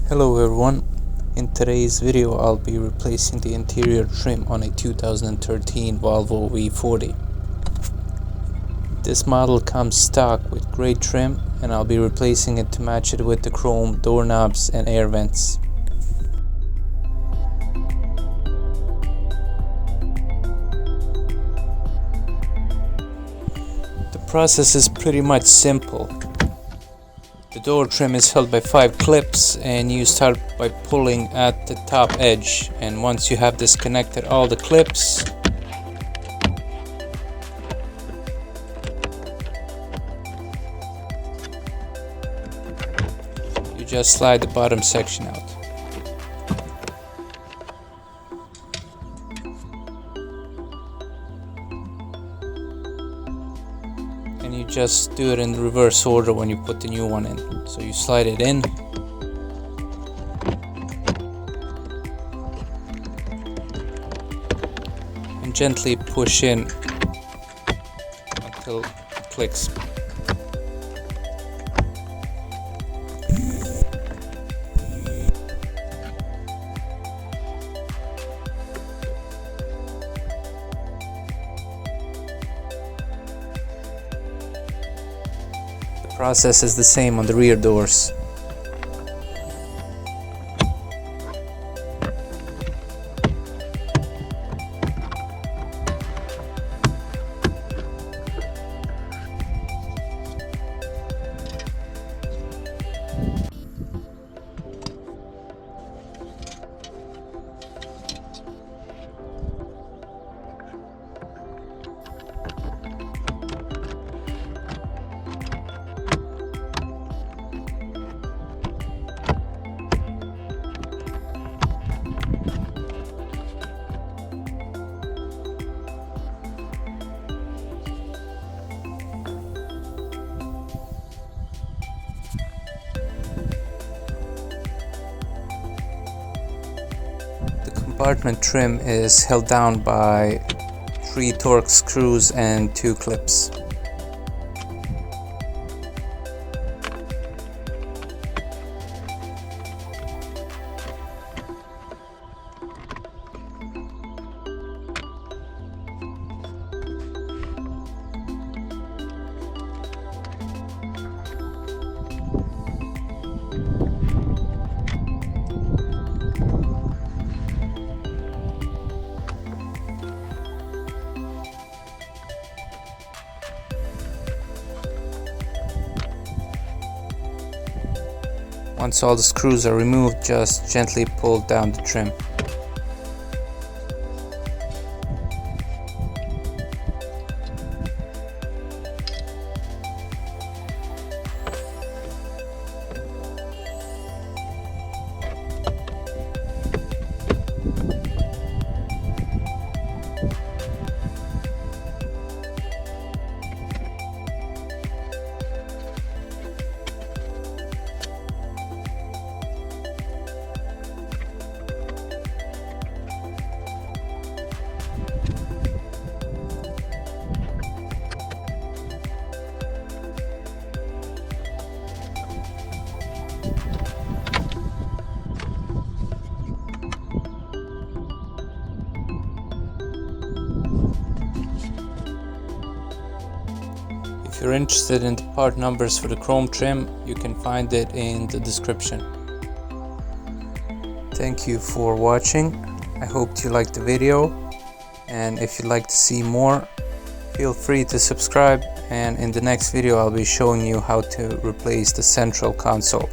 Hello everyone, in today's video I'll be replacing the interior trim on a 2013 Volvo V40. This model comes stock with grey trim and I'll be replacing it to match it with the chrome doorknobs and air vents. The process is pretty much simple. The door trim is held by 5 clips and you start by pulling at the top edge, and once you have disconnected all the clips, you just slide the bottom section out. And you just do it in the reverse order when you put the new one in. So you slide it in, and gently push in until it clicks. The process is the same on the rear doors. Compartment trim is held down by 3 Torx screws and 2 clips. Once all the screws are removed, just gently pull down the trim. If you're interested in the part numbers for the chrome trim, you can find it in the description. Thank you for watching. I hope you liked the video, and if you'd like to see more, feel free to subscribe, and in the next video I'll be showing you how to replace the central console.